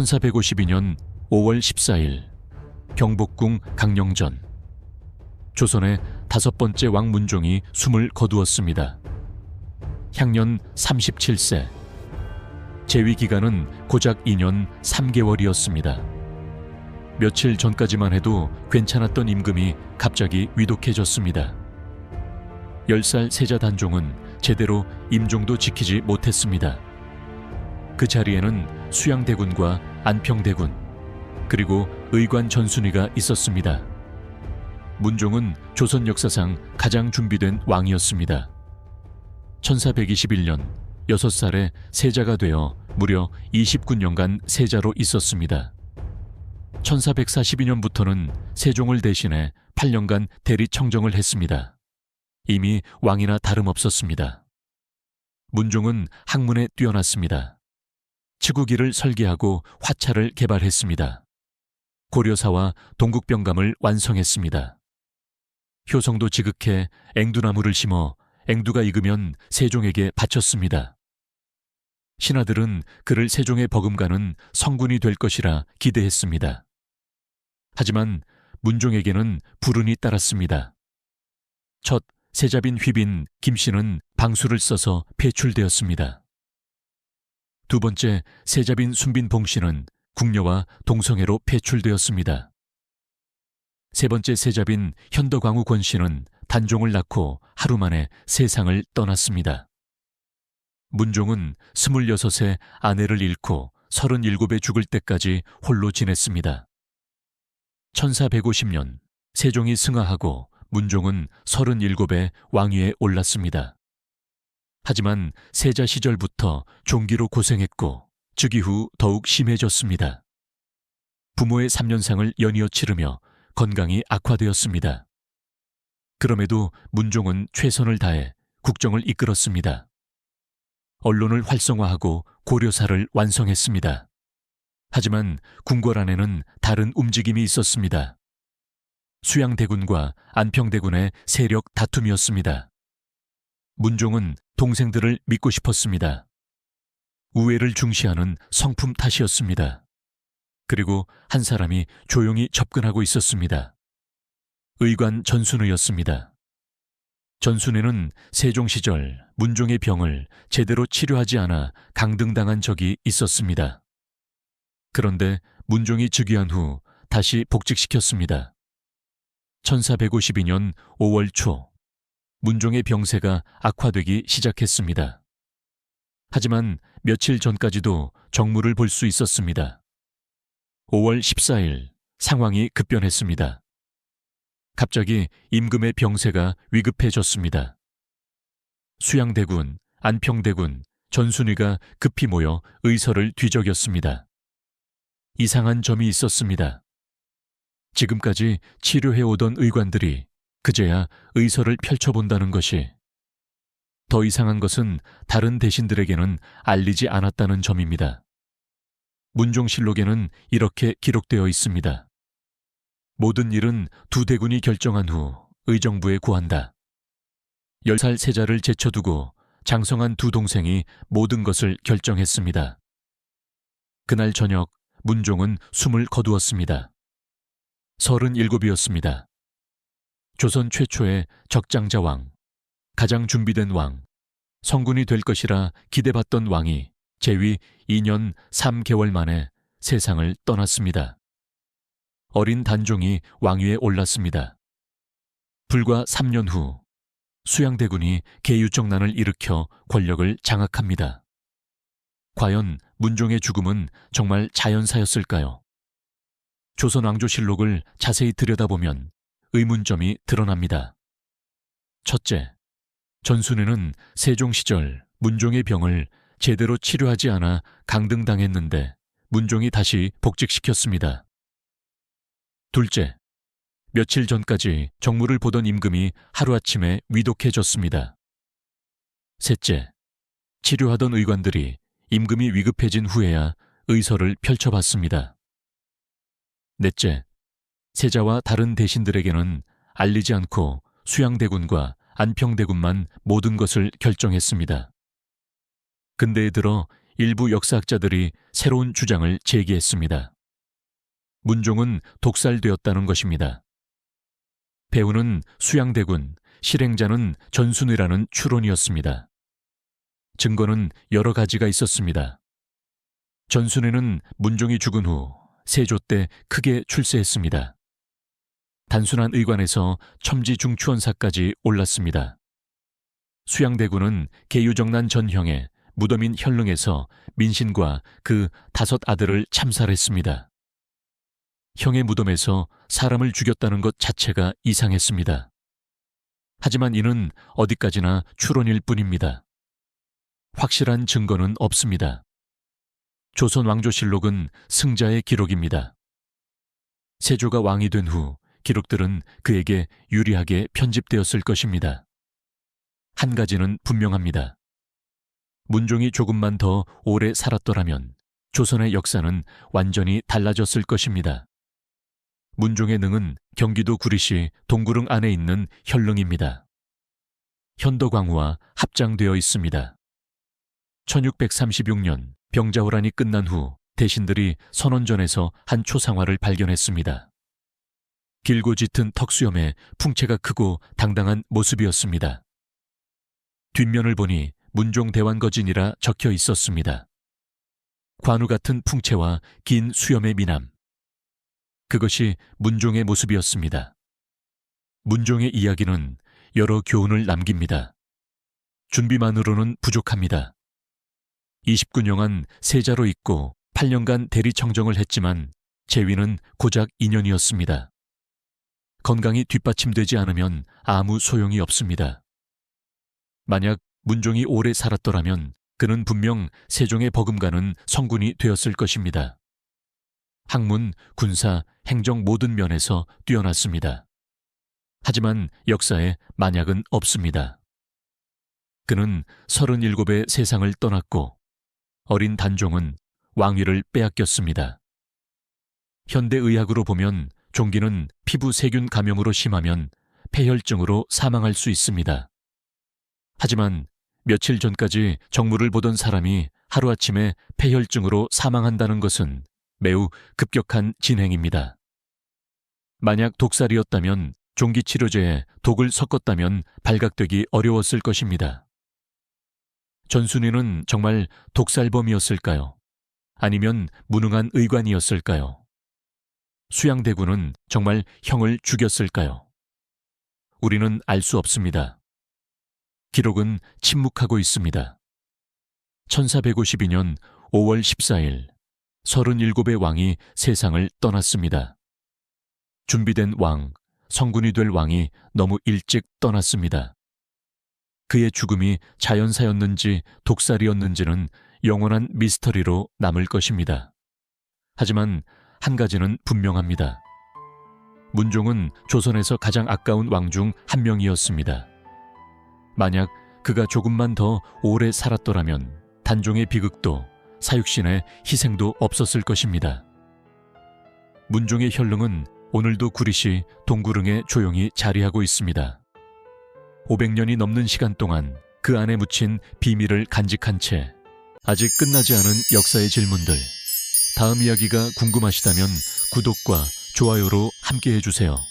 1452년 5월 14일 경복궁 강령전. 조선의 5번째 왕 문종이 숨을 거두었습니다. 향년 37세. 재위 기간은 고작 2년 3개월이었습니다. 며칠 전까지만 해도 괜찮았던 임금이 갑자기 위독해졌습니다. 10살 세자 단종은 제대로 임종도 지키지 못했습니다. 그 자리에는 수양대군과 안평대군, 그리고 의관 전순위가 있었습니다. 문종은 조선 역사상 가장 준비된 왕이었습니다. 1421년 6살에 세자가 되어 무려 29년간 세자로 있었습니다. 1442년부터는 세종을 대신해 8년간 대리 청정을 했습니다. 이미 왕이나 다름없었습니다. 문종은 학문에 뛰어났습니다. 치구기를 설계하고 화차를 개발했습니다. 고려사와 동국병감을 완성했습니다. 효성도 지극해 앵두나무를 심어 앵두가 익으면 세종에게 바쳤습니다. 신하들은 그를 세종의 버금가는 성군이 될 것이라 기대했습니다. 하지만 문종에게는 불운이 따랐습니다. 첫 세자빈 휘빈 김씨는 방수를 써서 폐출되었습니다. 두 번째 세자빈 순빈 봉씨는 궁녀와 동성애로 폐출되었습니다. 세 번째 세자빈 현덕광우 권씨는 단종을 낳고 하루 만에 세상을 떠났습니다. 문종은 26에 아내를 잃고 37에 죽을 때까지 홀로 지냈습니다. 1450년 세종이 승하하고 문종은 37에 왕위에 올랐습니다. 하지만 세자 시절부터 종기로 고생했고 즉위 후 더욱 심해졌습니다. 부모의 3년상을 연이어 치르며 건강이 악화되었습니다. 그럼에도 문종은 최선을 다해 국정을 이끌었습니다. 언론을 활성화하고 고려사를 완성했습니다. 하지만 궁궐 안에는 다른 움직임이 있었습니다. 수양대군과 안평대군의 세력 다툼이었습니다. 문종은 동생들을 믿고 싶었습니다. 우애를 중시하는 성품 탓이었습니다. 그리고 한 사람이 조용히 접근하고 있었습니다. 의관 전순의였습니다. 전순의는 세종 시절 문종의 병을 제대로 치료하지 않아 강등당한 적이 있었습니다. 그런데 문종이 즉위한 후 다시 복직시켰습니다. 1452년 5월 초 문종의 병세가 악화되기 시작했습니다. 하지만 며칠 전까지도 정무를 볼 수 있었습니다. 5월 14일 상황이 급변했습니다. 갑자기 임금의 병세가 위급해졌습니다. 수양대군, 안평대군, 전순위가 급히 모여 의서를 뒤적였습니다. 이상한 점이 있었습니다. 지금까지 치료해오던 의관들이 그제야 의서를 펼쳐본다는 것이, 더 이상한 것은 다른 대신들에게는 알리지 않았다는 점입니다. 문종실록에는 이렇게 기록되어 있습니다. 모든 일은 두 대군이 결정한 후 의정부에 구한다. 10살 세자를 제쳐두고 장성한 두 동생이 모든 것을 결정했습니다. 그날 저녁 문종은 숨을 거두었습니다. 37이었습니다. 조선 최초의 적장자왕, 가장 준비된 왕, 성군이 될 것이라 기대받던 왕이 재위 2년 3개월 만에 세상을 떠났습니다. 어린 단종이 왕위에 올랐습니다. 불과 3년 후 수양대군이 계유정난을 일으켜 권력을 장악합니다. 과연 문종의 죽음은 정말 자연사였을까요? 조선 왕조실록을 자세히 들여다보면 의문점이 드러납니다. 첫째, 전순위는 세종 시절 문종의 병을 제대로 치료하지 않아 강등당했는데 문종이 다시 복직시켰습니다. 둘째, 며칠 전까지 정무를 보던 임금이 하루아침에 위독해졌습니다. 셋째, 치료하던 의관들이 임금이 위급해진 후에야 의서를 펼쳐봤습니다. 넷째, 세자와 다른 대신들에게는 알리지 않고 수양대군과 안평대군만 모든 것을 결정했습니다. 근대에 들어 일부 역사학자들이 새로운 주장을 제기했습니다. 문종은 독살되었다는 것입니다. 배우는 수양대군, 실행자는 전순이라는 추론이었습니다. 증거는 여러 가지가 있었습니다. 전순이는 문종이 죽은 후 세조 때 크게 출세했습니다. 단순한 의관에서 첨지중추원사까지 올랐습니다. 수양대군은 계유정난 전형의 무덤인 현릉에서 민신과 그 5 아들을 참살했습니다. 형의 무덤에서 사람을 죽였다는 것 자체가 이상했습니다. 하지만 이는 어디까지나 추론일 뿐입니다. 확실한 증거는 없습니다. 조선 왕조실록은 승자의 기록입니다. 세조가 왕이 된 후 기록들은 그에게 유리하게 편집되었을 것입니다. 한 가지는 분명합니다. 문종이 조금만 더 오래 살았더라면 조선의 역사는 완전히 달라졌을 것입니다. 문종의 능은 경기도 구리시 동구릉 안에 있는 현릉입니다. 현도광우와 합장되어 있습니다. 1636년 병자호란이 끝난 후 대신들이 선원전에서 한 초상화를 발견했습니다. 길고 짙은 턱수염에 풍채가 크고 당당한 모습이었습니다. 뒷면을 보니 문종 대왕거진이라 적혀 있었습니다. 관우 같은 풍채와 긴 수염의 미남. 그것이 문종의 모습이었습니다. 문종의 이야기는 여러 교훈을 남깁니다. 준비만으로는 부족합니다. 29년간 세자로 있고 8년간 대리청정을 했지만 재위는 고작 2년이었습니다. 건강이 뒷받침되지 않으면 아무 소용이 없습니다. 만약 문종이 오래 살았더라면 그는 분명 세종의 버금가는 성군이 되었을 것입니다. 학문, 군사, 행정 모든 면에서 뛰어났습니다. 하지만 역사에 만약은 없습니다. 그는 37의 세상을 떠났고 어린 단종은 왕위를 빼앗겼습니다. 현대의학으로 보면 종기는 피부 세균 감염으로 심하면 폐혈증으로 사망할 수 있습니다. 하지만 며칠 전까지 정무를 보던 사람이 하루아침에 폐혈증으로 사망한다는 것은 매우 급격한 진행입니다. 만약 독살이었다면 종기치료제에 독을 섞었다면 발각되기 어려웠을 것입니다. 전순이는 정말 독살범이었을까요? 아니면 무능한 의관이었을까요? 수양대군은 정말 형을 죽였을까요? 우리는 알 수 없습니다. 기록은 침묵하고 있습니다. 1452년 5월 14일 37의 왕이 세상을 떠났습니다. 준비된 왕, 성군이 될 왕이 너무 일찍 떠났습니다. 그의 죽음이 자연사였는지 독살이었는지는 영원한 미스터리로 남을 것입니다. 하지만 한 가지는 분명합니다. 문종은 조선에서 가장 아까운 왕 중 한 명이었습니다. 만약 그가 조금만 더 오래 살았더라면 단종의 비극도 사육신의 희생도 없었을 것입니다. 문종의 현릉은 오늘도 구리시 동구릉에 조용히 자리하고 있습니다. 500년이 넘는 시간 동안 그 안에 묻힌 비밀을 간직한 채 아직 끝나지 않은 역사의 질문들. 다음 이야기가 궁금하시다면 구독과 좋아요로 함께 해주세요.